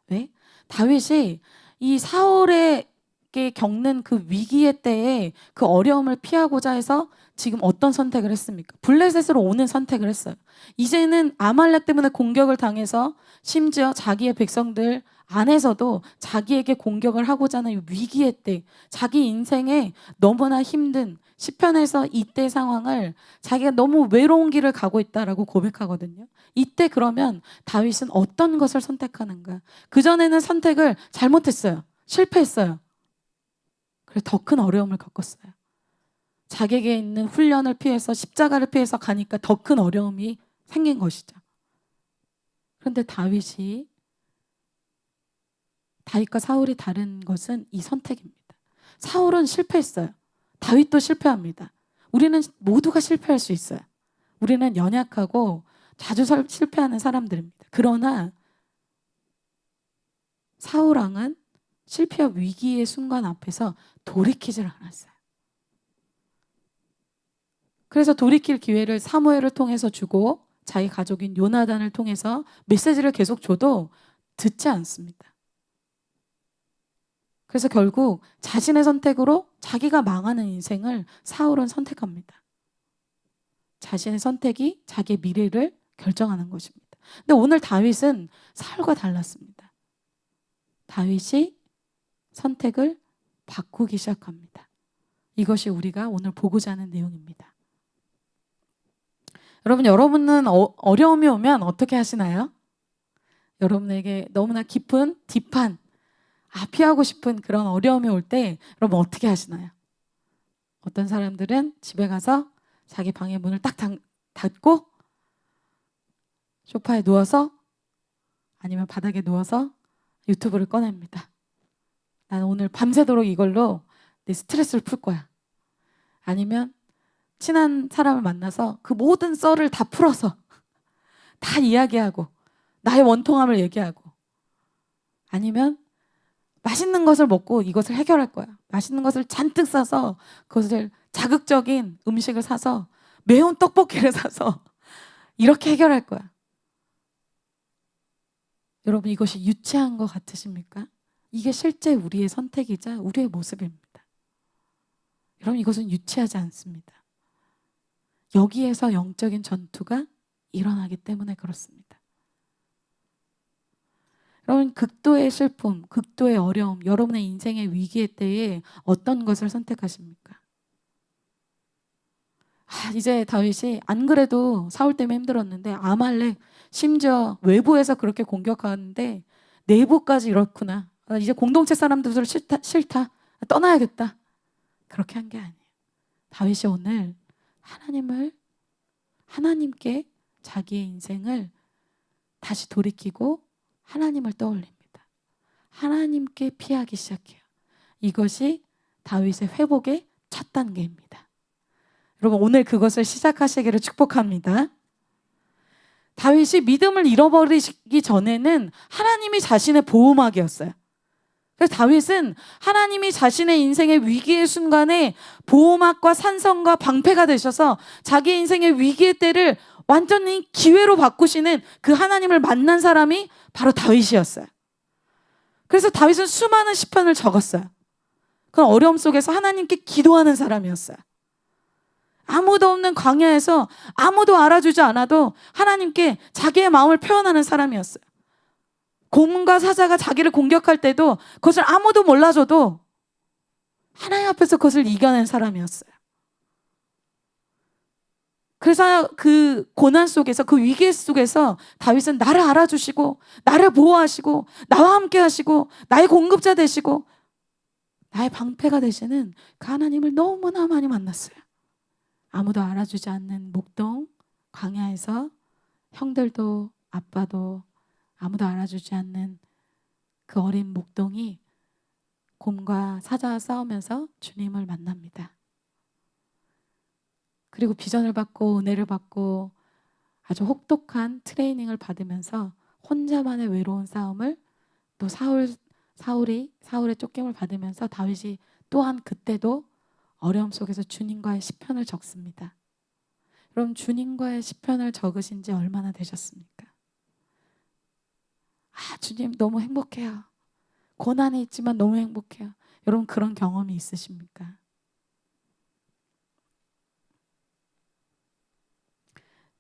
왜? 다윗이 이 사울에게 겪는 그 위기의 때에 그 어려움을 피하고자 해서 지금 어떤 선택을 했습니까? 블레셋으로 오는 선택을 했어요. 이제는 아말렉 때문에 공격을 당해서 심지어 자기의 백성들 안에서도 자기에게 공격을 하고자 하는 위기의 때, 자기 인생에 너무나 힘든 시편에서 이때 상황을 자기가 너무 외로운 길을 가고 있다라고 고백하거든요. 이때 그러면 다윗은 어떤 것을 선택하는가? 그전에는 선택을 잘못했어요. 실패했어요. 그래서 더 큰 어려움을 겪었어요. 자기에게 있는 훈련을 피해서 십자가를 피해서 가니까 더 큰 어려움이 생긴 것이죠. 그런데 다윗과 사울이 다른 것은 이 선택입니다. 사울은 실패했어요. 다윗도 실패합니다. 우리는 모두가 실패할 수 있어요. 우리는 연약하고 자주 실패하는 사람들입니다. 그러나 사울 왕은 실패와 위기의 순간 앞에서 돌이키질 않았어요. 그래서 돌이킬 기회를 사무엘을 통해서 주고 자기 가족인 요나단을 통해서 메시지를 계속 줘도 듣지 않습니다. 그래서 결국 자신의 선택으로 자기가 망하는 인생을 사울은 선택합니다. 자신의 선택이 자기의 미래를 결정하는 것입니다. 근데 오늘 다윗은 사울과 달랐습니다. 다윗이 선택을 바꾸기 시작합니다. 이것이 우리가 오늘 보고자 하는 내용입니다. 여러분은 어려움이 오면 어떻게 하시나요? 여러분에게 너무나 깊은 딥한 피하고 싶은 그런 어려움이 올 때 여러분 어떻게 하시나요? 어떤 사람들은 집에 가서 자기 방의 문을 딱 닫고 소파에 누워서 아니면 바닥에 누워서 유튜브를 꺼냅니다. 나는 오늘 밤새도록 이걸로 내 스트레스를 풀 거야. 아니면 친한 사람을 만나서 그 모든 썰을 다 풀어서 다 이야기하고 나의 원통함을 얘기하고, 아니면 맛있는 것을 먹고 이것을 해결할 거야. 맛있는 것을 잔뜩 사서 그것을 자극적인 음식을 사서 매운 떡볶이를 사서 이렇게 해결할 거야. 여러분, 이것이 유치한 것 같으십니까? 이게 실제 우리의 선택이자 우리의 모습입니다. 여러분, 이것은 유치하지 않습니다. 여기에서 영적인 전투가 일어나기 때문에 그렇습니다. 여러분, 극도의 슬픔, 극도의 어려움, 여러분의 인생의 위기의 때에 어떤 것을 선택하십니까? 이제 다윗이 안 그래도 사울 때문에 힘들었는데 아말렉 심지어 외부에서 그렇게 공격하는데 내부까지 이렇구나. 이제 공동체 사람들을 싫다. 떠나야겠다. 그렇게 한 게 아니에요. 다윗이 오늘 하나님께 자기의 인생을 다시 돌이키고 하나님을 떠올립니다. 하나님께 피하기 시작해요. 이것이 다윗의 회복의 첫 단계입니다. 여러분, 오늘 그것을 시작하시기를 축복합니다. 다윗이 믿음을 잃어버리기 전에는 하나님이 자신의 보호막이었어요. 그래서 다윗은 하나님이 자신의 인생의 위기의 순간에 보호막과 산성과 방패가 되셔서 자기 인생의 위기의 때를 완전히 기회로 바꾸시는 그 하나님을 만난 사람이 바로 다윗이었어요. 그래서 다윗은 수많은 시편을 적었어요. 그 어려움 속에서 하나님께 기도하는 사람이었어요. 아무도 없는 광야에서 아무도 알아주지 않아도 하나님께 자기의 마음을 표현하는 사람이었어요. 곰과 사자가 자기를 공격할 때도 그것을 아무도 몰라줘도 하나님 앞에서 그것을 이겨낸 사람이었어요. 그래서 그 고난 속에서, 그 위기 속에서 다윗은 나를 알아주시고 나를 보호하시고 나와 함께 하시고 나의 공급자 되시고 나의 방패가 되시는 그 하나님을 너무나 많이 만났어요. 아무도 알아주지 않는 목동 광야에서 형들도 아빠도 아무도 알아주지 않는 그 어린 목동이 곰과 사자와 싸우면서 주님을 만납니다. 그리고 비전을 받고 은혜를 받고 아주 혹독한 트레이닝을 받으면서 혼자만의 외로운 싸움을 또 사울의 쫓김을 받으면서 다윗이 또한 그때도 어려움 속에서 주님과의 시편을 적습니다. 여러분, 주님과의 시편을 적으신 지 얼마나 되셨습니까? 주님 너무 행복해요. 고난이 있지만 너무 행복해요. 여러분, 그런 경험이 있으십니까?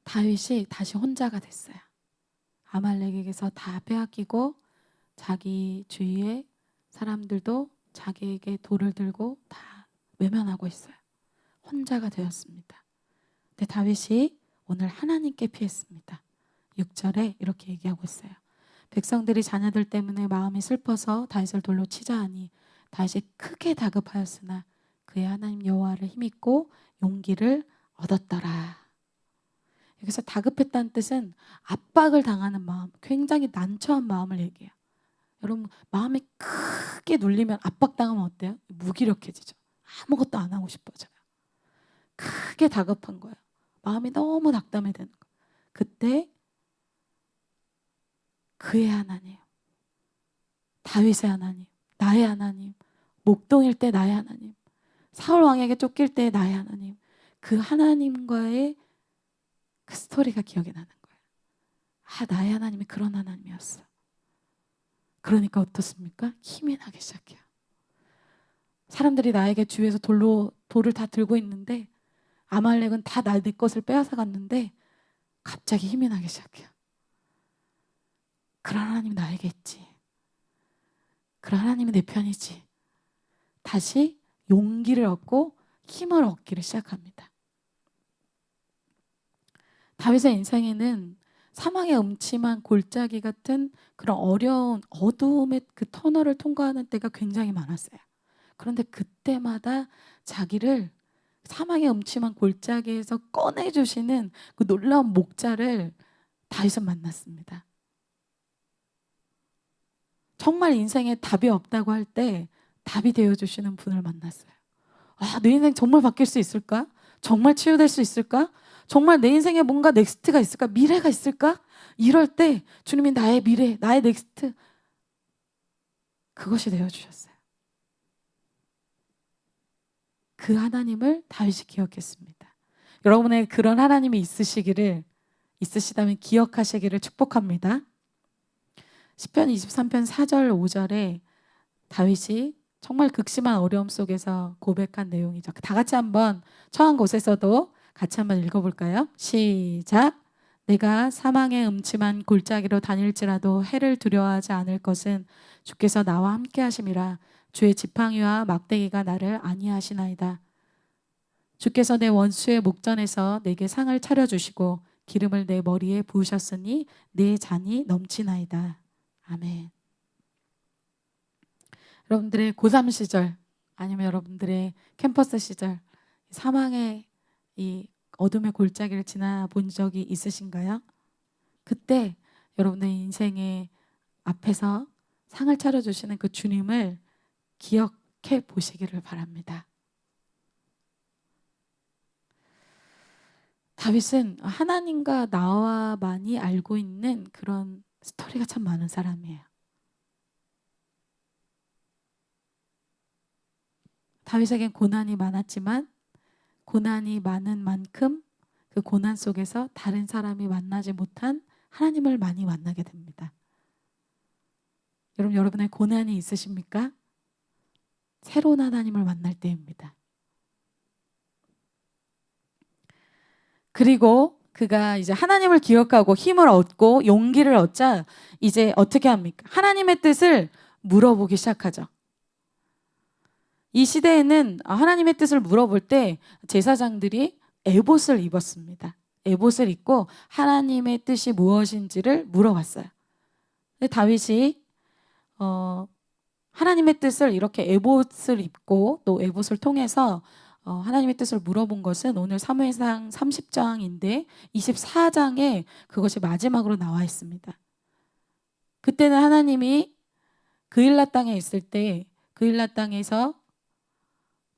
다윗이 다시 혼자가 됐어요. 아말렉에게서 다 빼앗기고 자기 주위의 사람들도 자기에게 돌을 들고 다 외면하고 있어요. 혼자가 되었습니다. 근데 다윗이 오늘 하나님께 피했습니다. 6절에 이렇게 얘기하고 있어요. 백성들이 자녀들 때문에 마음이 슬퍼서 다윗을 돌로 치자 하니 다윗이 크게 다급하였으나 그의 하나님 여호와를 힘입고 용기를 얻었더라. 여기서 다급했다는 뜻은 압박을 당하는 마음, 굉장히 난처한 마음을 얘기해요. 여러분, 마음이 크게 눌리면 압박당하면 어때요? 무기력해지죠. 아무것도 안 하고 싶어져요. 크게 다급한 거예요. 마음이 너무 낙담이 되는 거예요. 그때 그의 하나님, 다윗의 하나님, 나의 하나님, 목동일 때 나의 하나님, 사울 왕에게 쫓길 때 나의 하나님, 그 하나님과의 그 스토리가 기억이 나는 거예요. 나의 하나님이 그런 하나님이었어. 그러니까 어떻습니까? 힘이 나기 시작해요. 사람들이 나에게 주위에서 돌을 다 들고 있는데 아말렉은 다 내 것을 빼앗아 갔는데 갑자기 힘이 나기 시작해요. 그런 하나님이 나에게 있지. 그런 하나님이 내 편이지. 다시 용기를 얻고 힘을 얻기를 시작합니다. 다윗의 인생에는 사망의 음침한 골짜기 같은 그런 어려운 어두움의 그 터널을 통과하는 때가 굉장히 많았어요. 그런데 그때마다 자기를 사망의 음침한 골짜기에서 꺼내주시는 그 놀라운 목자를 다윗은 만났습니다. 정말 인생에 답이 없다고 할 때 답이 되어주시는 분을 만났어요. 내 인생 정말 바뀔 수 있을까? 정말 치유될 수 있을까? 정말 내 인생에 뭔가 넥스트가 있을까? 미래가 있을까? 이럴 때 주님이 나의 미래, 나의 넥스트, 그것이 되어주셨어요. 그 하나님을 다윗이 기억했습니다. 여러분의 그런 하나님이 있으시다면 기억하시기를 축복합니다. 시편 23편 4절 5절에 다윗이 정말 극심한 어려움 속에서 고백한 내용이죠. 다 같이 한번 처한 곳에서도 같이 한번 읽어볼까요? 시작. 내가 사망의 음침한 골짜기로 다닐지라도 해를 두려워하지 않을 것은 주께서 나와 함께 하심이라. 주의 지팡이와 막대기가 나를 안위하시나이다. 주께서 내 원수의 목전에서 내게 상을 차려주시고 기름을 내 머리에 부으셨으니 내 잔이 넘치나이다. 아멘. 여러분들의 고3 시절 아니면 여러분들의 캠퍼스 시절 사망의 이 어둠의 골짜기를 지나본 적이 있으신가요? 그때 여러분의 인생의 앞에서 상을 차려주시는 그 주님을 기억해 보시기를 바랍니다. 다윗은 하나님과 나와만이 알고 있는 그런 스토리가 참 많은 사람이에요. 다윗에겐 고난이 많았지만 고난이 많은 만큼 그 고난 속에서 다른 사람이 만나지 못한 하나님을 많이 만나게 됩니다. 여러분, 여러분의 고난이 있으십니까? 새로운 하나님을 만날 때입니다. 그리고 그가 이제 하나님을 기억하고 힘을 얻고 용기를 얻자 이제 어떻게 합니까? 하나님의 뜻을 물어보기 시작하죠. 이 시대에는 하나님의 뜻을 물어볼 때 제사장들이 에봇을 입었습니다. 에봇을 입고 하나님의 뜻이 무엇인지를 물어봤어요. 근데 다윗이 하나님의 뜻을 이렇게 에봇을 입고 또 에봇을 통해서 하나님의 뜻을 물어본 것은 오늘 사무엘상 30장인데 24장에 그것이 마지막으로 나와 있습니다. 그때는 하나님이 그일라 땅에 있을 때 그일라 땅에서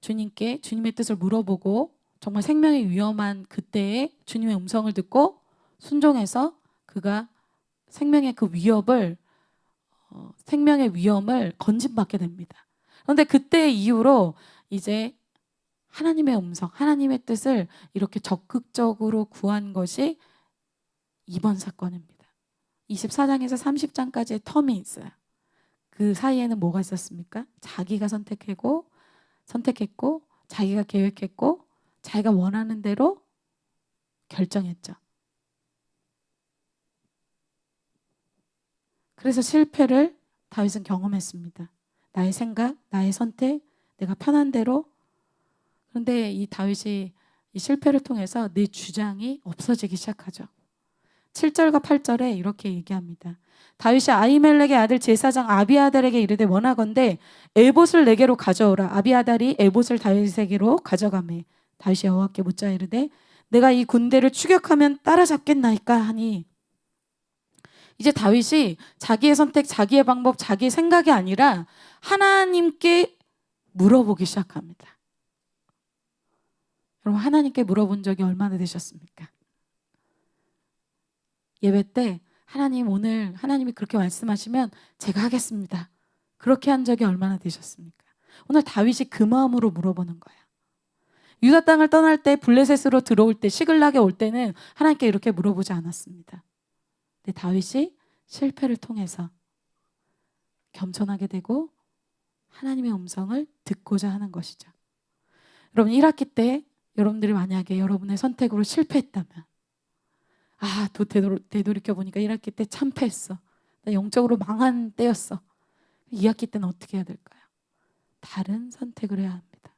주님께 주님의 뜻을 물어보고 정말 생명이 위험한 그때에 주님의 음성을 듣고 순종해서 그가 생명의 위험을 건진받게 됩니다. 그런데 그때 이후로 이제 하나님의 음성, 하나님의 뜻을 이렇게 적극적으로 구한 것이 이번 사건입니다. 24장에서 30장까지의 텀이 있어요. 그 사이에는 뭐가 있었습니까? 자기가 선택했고 자기가 계획했고 자기가 원하는 대로 결정했죠. 그래서 실패를 다윗은 경험했습니다. 나의 생각, 나의 선택, 내가 편한 대로. 그런데 이 다윗이 이 실패를 통해서 내 주장이 없어지기 시작하죠. 7절과 8절에 이렇게 얘기합니다. 다윗이 아히멜렉의 아들 제사장 아비아달에게 이르되 원하건대 에봇을 내게로 가져오라. 아비아달이 에봇을 다윗에게로 가져가매 다윗이 여호와께 묻자 이르되 내가 이 군대를 추격하면 따라잡겠나이까 하니 이제 다윗이 자기의 선택, 자기의 방법, 자기의 생각이 아니라 하나님께 물어보기 시작합니다. 여러분, 하나님께 물어본 적이 얼마나 되셨습니까? 예배 때 오늘 하나님이 그렇게 말씀하시면 제가 하겠습니다. 그렇게 한 적이 얼마나 되셨습니까? 오늘 다윗이 그 마음으로 물어보는 거예요. 유다 땅을 떠날 때 블레셋으로 들어올 때 시글락에 올 때는 하나님께 이렇게 물어보지 않았습니다. 근데 다윗이 실패를 통해서 겸손하게 되고 하나님의 음성을 듣고자 하는 것이죠. 여러분 1학기 때 여러분들이 만약에 여러분의 선택으로 실패했다면 또 되돌이켜보니까 1학기 때 참패했어. 나 영적으로 망한 때였어. 2학기 때는 어떻게 해야 될까요? 다른 선택을 해야 합니다.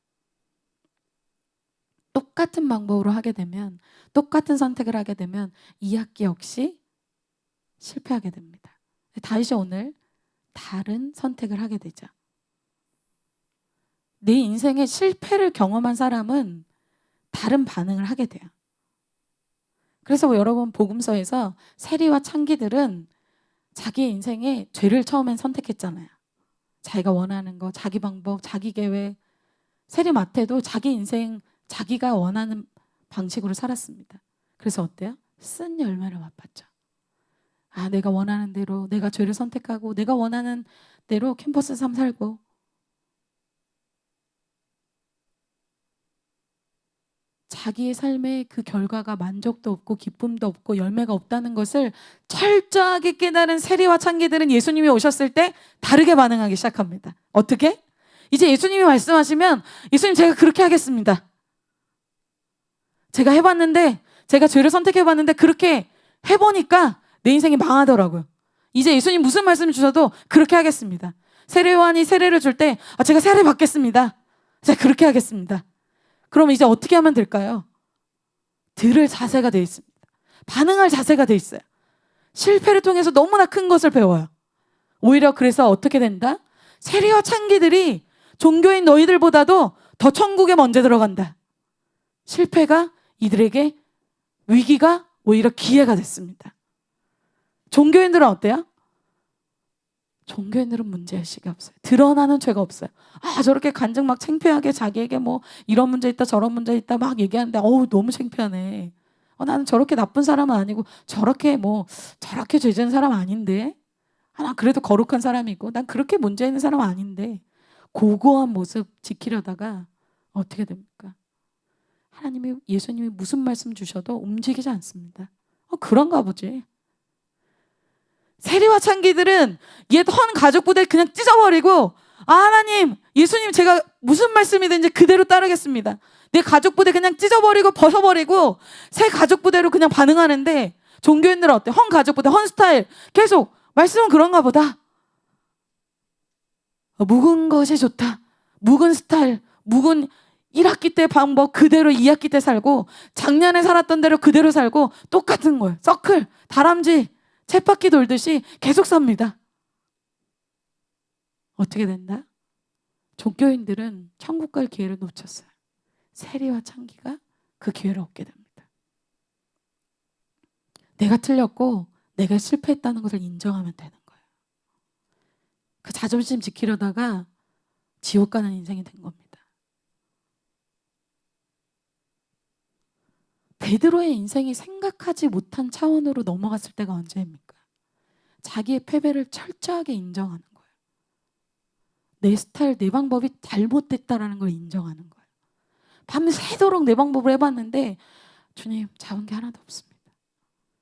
똑같은 방법으로 하게 되면 똑같은 선택을 하게 되면 2학기 역시 실패하게 됩니다. 다윗이 오늘 다른 선택을 하게 되죠. 내 인생에 실패를 경험한 사람은 다른 반응을 하게 돼요. 그래서 여러분 복음서에서 세리와 창기들은 자기 인생에 죄를 처음엔 선택했잖아요. 자기가 원하는 거, 자기 방법, 자기 계획. 세리 마태도 자기 인생 자기가 원하는 방식으로 살았습니다. 그래서 어때요? 쓴 열매를 맛봤죠. 내가 원하는 대로 내가 죄를 선택하고 내가 원하는 뜻대로 캠퍼스 삶 살고 자기의 삶의 그 결과가 만족도 없고 기쁨도 없고 열매가 없다는 것을 철저하게 깨달은 세리와 창기들은 예수님이 오셨을 때 다르게 반응하기 시작합니다. 어떻게? 이제 예수님이 말씀하시면 예수님 제가 그렇게 하겠습니다. 제가 해봤는데 제가 죄를 선택해봤는데 그렇게 해보니까 내 인생이 망하더라고요. 이제 예수님 무슨 말씀 주셔도 그렇게 하겠습니다. 세례요한이 세례를 줄 때 제가 세례 받겠습니다. 제가 그렇게 하겠습니다. 그럼 이제 어떻게 하면 될까요? 들을 자세가 돼 있습니다. 반응할 자세가 돼 있어요. 실패를 통해서 너무나 큰 것을 배워요. 오히려 그래서 어떻게 된다? 세리와 창기들이 종교인 너희들보다도 더 천국에 먼저 들어간다. 실패가 이들에게 위기가 오히려 기회가 됐습니다. 종교인들은 어때요? 종교인들은 문제의식이 없어요. 드러나는 죄가 없어요. 저렇게 간증 막 창피하게 자기에게 뭐 이런 문제 있다 저런 문제 있다 막 얘기하는데 너무 창피하네. 나는 저렇게 나쁜 사람은 아니고 저렇게 죄 지은 사람 아닌데 난 그래도 거룩한 사람이고 난 그렇게 문제 있는 사람 아닌데 고고한 모습 지키려다가 어떻게 됩니까? 예수님이 무슨 말씀 주셔도 움직이지 않습니다. 그런가 보지. 세리와 창기들은 옛 헌 가족 부대 그냥 찢어버리고 하나님, 예수님 제가 무슨 말씀이든지 그대로 따르겠습니다. 내 가족 부대 그냥 찢어버리고 벗어버리고 새 가족 부대로 그냥 반응하는데 종교인들은 어때? 헌 가족 부대, 헌 스타일 계속 말씀은 그런가 보다. 묵은 것이 좋다. 묵은 스타일, 묵은 1학기 때 방법 그대로 2학기 때 살고 작년에 살았던 대로 그대로 살고 똑같은 거예요. 서클, 다람쥐, 쳇바퀴 돌듯이 계속 삽니다. 어떻게 된다? 종교인들은 천국 갈 기회를 놓쳤어요. 세리와 창기가 그 기회를 얻게 됩니다. 내가 틀렸고 내가 실패했다는 것을 인정하면 되는 거예요. 그 자존심 지키려다가 지옥 가는 인생이 된 겁니다. 베드로의 인생이 생각하지 못한 차원으로 넘어갔을 때가 언제입니까? 자기의 패배를 철저하게 인정하는 거예요. 내 스타일, 내 방법이 잘못됐다라는 걸 인정하는 거예요. 밤새도록 내 방법을 해봤는데 주님, 잡은 게 하나도 없습니다.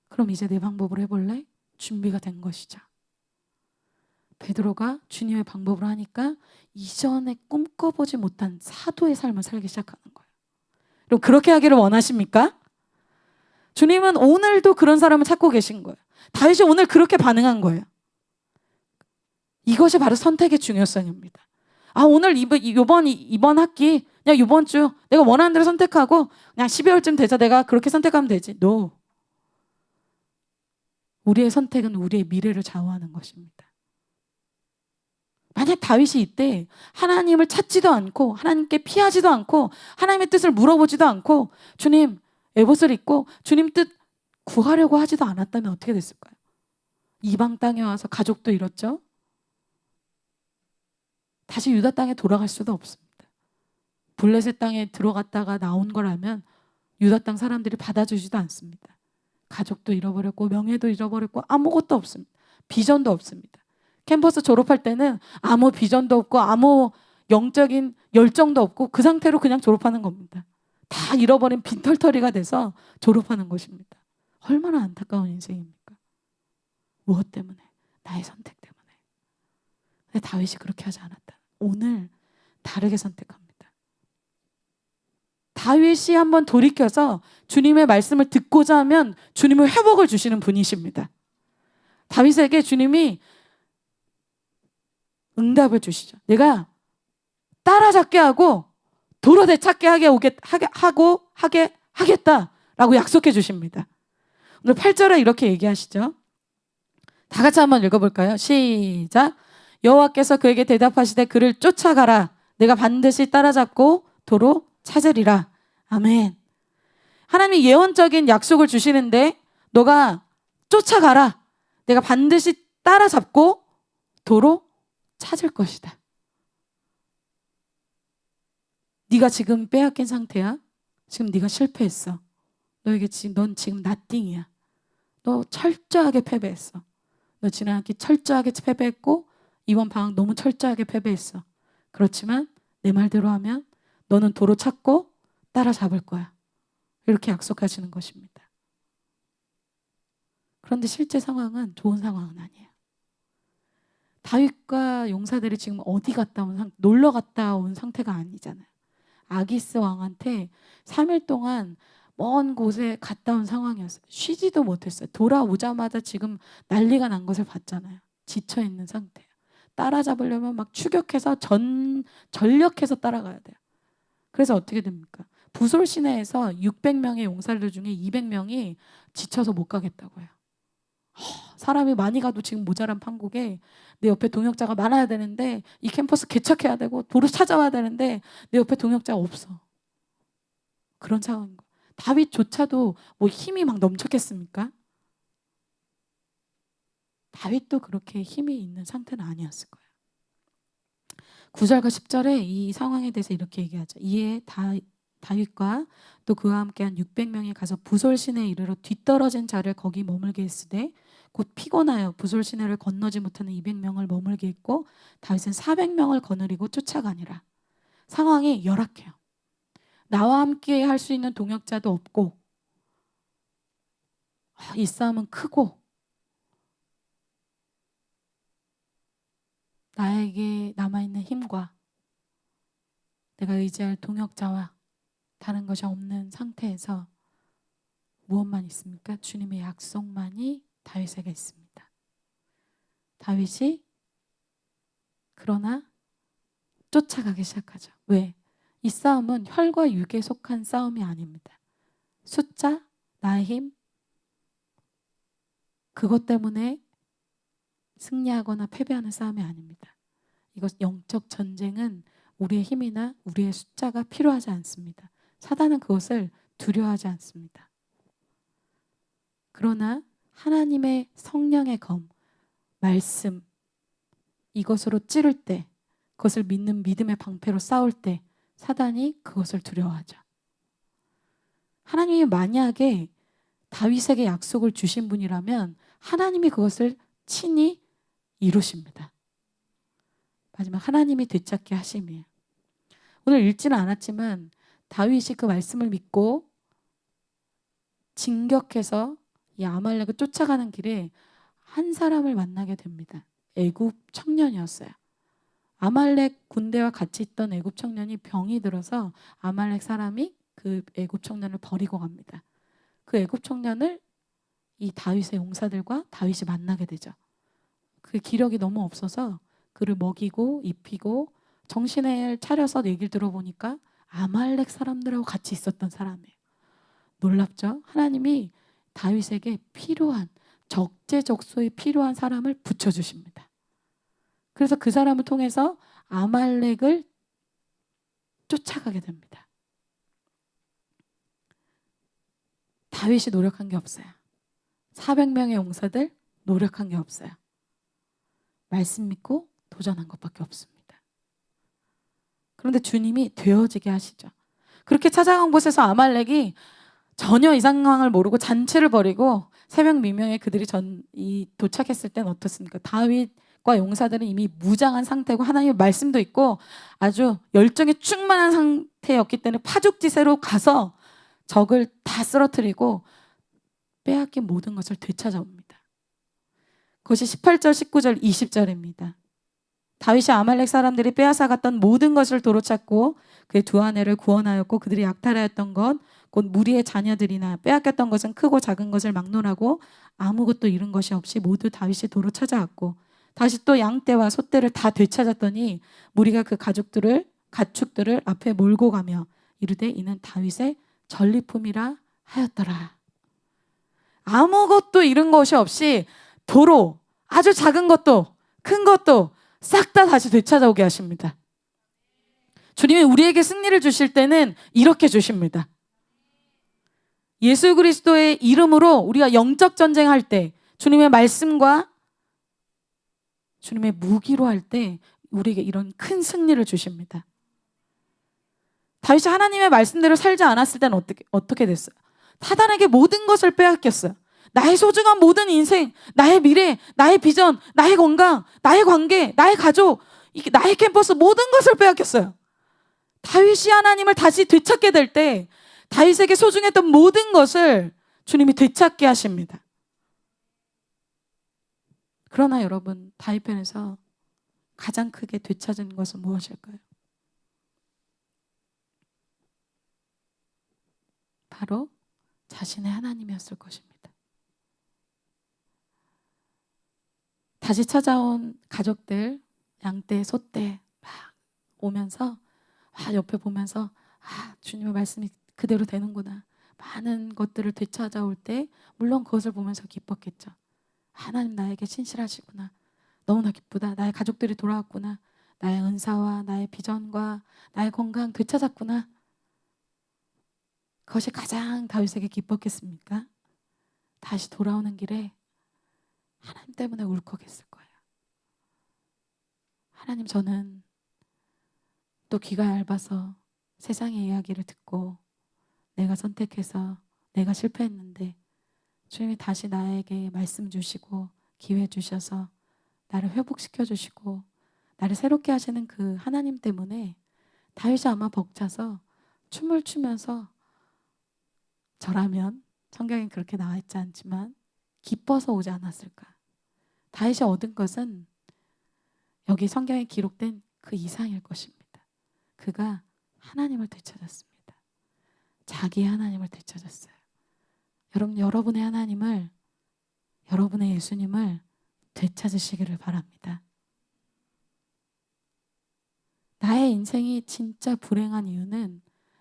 그럼 이제 내 방법으로 해볼래? 준비가 된 것이죠. 베드로가 주님의 방법으로 하니까 이전에 꿈꿔보지 못한 사도의 삶을 살기 시작하는 거예요. 그럼 그렇게 하기를 원하십니까? 주님은 오늘도 그런 사람을 찾고 계신 거예요. 다윗이 오늘 그렇게 반응한 거예요. 이것이 바로 선택의 중요성입니다. 오늘 이번 학기 그냥 이번 주 내가 원하는 대로 선택하고 그냥 12월쯤 되자 내가 그렇게 선택하면 되지. No. 우리의 선택은 우리의 미래를 좌우하는 것입니다. 만약 다윗이 이때 하나님을 찾지도 않고 하나님께 피하지도 않고 하나님의 뜻을 물어보지도 않고 주님 에봇을 입고 주님 뜻 구하려고 하지도 않았다면 어떻게 됐을까요? 이방 땅에 와서 가족도 잃었죠. 다시 유다 땅에 돌아갈 수도 없습니다. 블레셋 땅에 들어갔다가 나온 거라면 유다 땅 사람들이 받아주지도 않습니다. 가족도 잃어버렸고 명예도 잃어버렸고 아무것도 없습니다. 비전도 없습니다. 캠퍼스 졸업할 때는 아무 비전도 없고 아무 영적인 열정도 없고 그 상태로 그냥 졸업하는 겁니다. 다 잃어버린 빈털터리가 돼서 졸업하는 것입니다. 얼마나 안타까운 인생입니까? 무엇 때문에? 나의 선택 때문에. 근데 다윗이 그렇게 하지 않았다. 오늘 다르게 선택합니다. 다윗이 한번 돌이켜서 주님의 말씀을 듣고자 하면 주님은 회복을 주시는 분이십니다. 다윗에게 주님이 응답을 주시죠. 내가 따라잡게 하고 도로 되찾게 하겠다라고 약속해 주십니다. 오늘 8절에 이렇게 얘기하시죠. 다 같이 한번 읽어볼까요? 시작. 여호와께서 그에게 대답하시되 그를 쫓아가라. 내가 반드시 따라잡고 도로 찾으리라. 아멘. 하나님이 예언적인 약속을 주시는데 너가 쫓아가라. 내가 반드시 따라잡고 도로 찾을 것이다. 네가 지금 빼앗긴 상태야. 지금 네가 실패했어. 넌 지금 나띵이야. 너 철저하게 패배했어. 너 지난 학기 철저하게 패배했고 이번 방학 너무 철저하게 패배했어. 그렇지만 내 말대로 하면 너는 도로 찾고 따라잡을 거야. 이렇게 약속하시는 것입니다. 그런데 실제 상황은 좋은 상황은 아니에요. 다윗과 용사들이 지금 어디 갔다 온 놀러 갔다 온 상태가 아니잖아요. 아기스 왕한테 3일 동안 먼 곳에 갔다 온 상황이었어요. 쉬지도 못했어요. 돌아오자마자 지금 난리가 난 것을 봤잖아요. 지쳐 있는 상태예요. 따라잡으려면 막 추격해서 전력해서 따라가야 돼요. 그래서 어떻게 됩니까? 부솔 시내에서 600명의 용사들 중에 200명이 지쳐서 못 가겠다고 해요. 사람이 많이 가도 지금 모자란 판국에 내 옆에 동역자가 많아야 되는데 이 캠퍼스 개척해야 되고 도로 찾아와야 되는데 내 옆에 동역자가 없어. 그런 상황인 거예요. 다윗조차도 뭐 힘이 막 넘쳤겠습니까? 다윗도 그렇게 힘이 있는 상태는 아니었을 거예요. 9절과 10절에 이 상황에 대해서 이렇게 얘기하죠. 이에 다윗과 또 그와 함께한 600명이 가서 부솔 시내에 이르러 뒤떨어진 자를 거기 머물게 했으되 곧 피곤하여 부솔 시내를 건너지 못하는 200명을 머물게 했고 다윗은 400명을 거느리고 쫓아가니라. 상황이 열악해요. 나와 함께 할 수 있는 동역자도 없고 이 싸움은 크고 나에게 남아있는 힘과 내가 의지할 동역자와 다른 것이 없는 상태에서 무엇만 있습니까? 주님의 약속만이 다윗에게 있습니다. 다윗이 그러나 쫓아가기 시작하죠. 왜? 이 싸움은 혈과 육에 속한 싸움이 아닙니다. 숫자, 나의 힘, 그것 때문에 승리하거나 패배하는 싸움이 아닙니다. 이것 영적 전쟁은 우리의 힘이나 우리의 숫자가 필요하지 않습니다. 사단은 그것을 두려워하지 않습니다. 그러나 하나님의 성령의 검, 말씀, 이것으로 찌를 때, 그것을 믿는 믿음의 방패로 싸울 때 사단이 그것을 두려워하죠. 하나님이 만약에 다윗에게 약속을 주신 분이라면 하나님이 그것을 친히 이루십니다. 마지막 하나님이 되찾게 하심이에요. 오늘 읽지는 않았지만 다윗이 그 말씀을 믿고 진격해서 이 아말렉을 쫓아가는 길에 한 사람을 만나게 됩니다. 애굽 청년이었어요. 아말렉 군대와 같이 있던 애굽 청년이 병이 들어서 아말렉 사람이 그 애굽 청년을 버리고 갑니다. 그 애굽 청년을 이 다윗의 용사들과 다윗이 만나게 되죠. 그 기력이 너무 없어서 그를 먹이고 입히고 정신을 차려서 얘기를 들어보니까 아말렉 사람들하고 같이 있었던 사람이에요. 놀랍죠? 하나님이 다윗에게 필요한 적재적소에 필요한 사람을 붙여주십니다. 그래서 그 사람을 통해서 아말렉을 쫓아가게 됩니다. 다윗이 노력한 게 없어요. 400명의 용사들 노력한 게 없어요. 말씀 믿고 도전한 것밖에 없습니다. 그런데 주님이 되어지게 하시죠. 그렇게 찾아간 곳에서 아말렉이 전혀 이 상황을 모르고 잔치를 벌이고 새벽 미명에 그들이 도착했을 땐 어떻습니까? 다윗과 용사들은 이미 무장한 상태고 하나님의 말씀도 있고 아주 열정에 충만한 상태였기 때문에 파죽지세로 가서 적을 다 쓰러뜨리고 빼앗긴 모든 것을 되찾아옵니다. 그것이 18절, 19절, 20절입니다. 다윗이 아말렉 사람들이 빼앗아갔던 모든 것을 도로 찾고 그의 두 아내를 구원하였고 그들이 약탈하였던 것 곧 무리의 자녀들이나 빼앗겼던 것은 크고 작은 것을 막론하고 아무것도 잃은 것이 없이 모두 다윗이 도로 찾아왔고 다시 또 양떼와 소떼를 다 되찾았더니 무리가 그 가축들을 앞에 몰고 가며 이르되 이는 다윗의 전리품이라 하였더라. 아무것도 잃은 것이 없이 도로 아주 작은 것도 큰 것도 싹 다 다시 되찾아오게 하십니다. 주님이 우리에게 승리를 주실 때는 이렇게 주십니다. 예수 그리스도의 이름으로 우리가 영적 전쟁할 때 주님의 말씀과 주님의 무기로 할 때 우리에게 이런 큰 승리를 주십니다. 다윗이 하나님의 말씀대로 살지 않았을 때는 어떻게 됐어요? 사단에게 모든 것을 빼앗겼어요. 나의 소중한 모든 인생, 나의 미래, 나의 비전, 나의 건강, 나의 관계, 나의 가족, 나의 캠퍼스 모든 것을 빼앗겼어요. 다윗이 하나님을 다시 되찾게 될 때 다윗에게 소중했던 모든 것을 주님이 되찾게 하십니다. 그러나 여러분, 다윗 편에서 가장 크게 되찾은 것은 무엇일까요? 바로 자신의 하나님이었을 것입니다. 다시 찾아온 가족들, 양떼, 소떼 막 오면서 옆에 보면서 주님의 말씀이 그대로 되는구나. 많은 것들을 되찾아올 때 물론 그것을 보면서 기뻤겠죠. 하나님 나에게 신실하시구나. 너무나 기쁘다. 나의 가족들이 돌아왔구나. 나의 은사와 나의 비전과 나의 건강 되찾았구나. 그것이 가장 다윗에게 기뻤겠습니까? 다시 돌아오는 길에 하나님 때문에 울컥했을 거예요. 하나님, 저는 또 귀가 얇아서 세상의 이야기를 듣고 내가 선택해서 내가 실패했는데 주님이 다시 나에게 말씀 주시고 기회 주셔서 나를 회복시켜 주시고 나를 새롭게 하시는 그 하나님 때문에 다윗이 아마 벅차서 춤을 추면서, 저라면 성경에 그렇게 나와 있지 않지만 기뻐서 오지 않았을까. 다윗이 얻은 것은 여기 성경에 기록된 그 이상일 것입니다. 그가 하나님을 되찾았습니다. 자기의 하나님을 되찾았어요. 여러분, 여러분의 하나님을, 여러분의 예수님을 되찾으시기를 바랍니다. 나의 인생이 진짜 불행한 이유는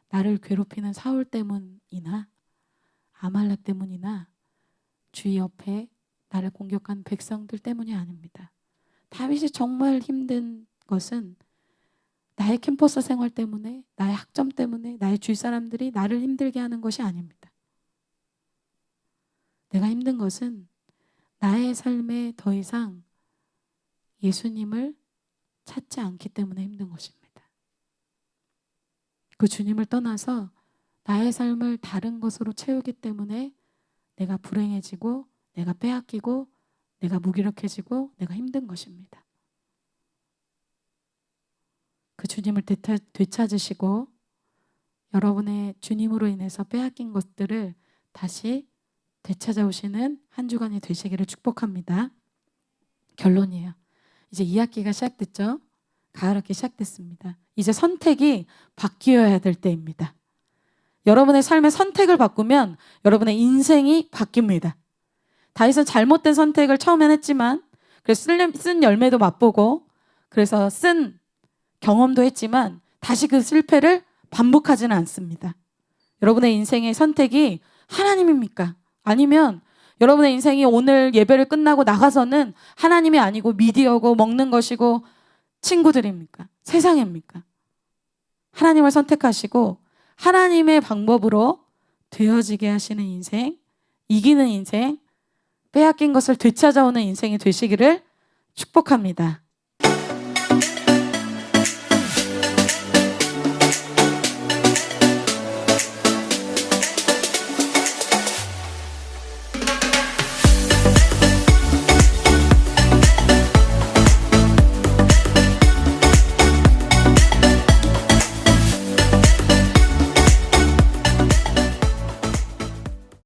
나를 괴롭히는 사울 때문이나 아말렉 때문이나 주위 옆에 나를 공격한 백성들 때문이 아닙니다. 다윗이 정말 힘든 것은 나의 캠퍼스 생활 때문에, 나의 학점 때문에, 나의 주위 사람들이 나를 힘들게 하는 것이 아닙니다. 내가 힘든 것은 나의 삶에 더 이상 예수님을 찾지 않기 때문에 힘든 것입니다. 그 주님을 떠나서 나의 삶을 다른 것으로 채우기 때문에 내가 불행해지고, 내가 빼앗기고, 내가 무기력해지고, 내가 힘든 것입니다. 그 주님을 되찾으시고 여러분의 주님으로 인해서 빼앗긴 것들을 다시 되찾아오시는 한 주간이 되시기를 축복합니다. 결론이에요. 이제 2학기가 시작됐죠? 가을학기 시작됐습니다. 이제 선택이 바뀌어야 될 때입니다. 여러분의 삶의 선택을 바꾸면 여러분의 인생이 바뀝니다. 다윗은 잘못된 선택을 처음엔 했지만, 그래서 쓴 열매도 맛보고, 그래서 쓴 경험도 했지만 다시 그 실패를 반복하지는 않습니다. 여러분의 인생의 선택이 하나님입니까? 아니면 여러분의 인생이 오늘 예배를 끝나고 나가서는 하나님이 아니고 미디어고 먹는 것이고 친구들입니까? 세상입니까? 하나님을 선택하시고 하나님의 방법으로 되어지게 하시는 인생, 이기는 인생, 빼앗긴 것을 되찾아오는 인생이 되시기를 축복합니다.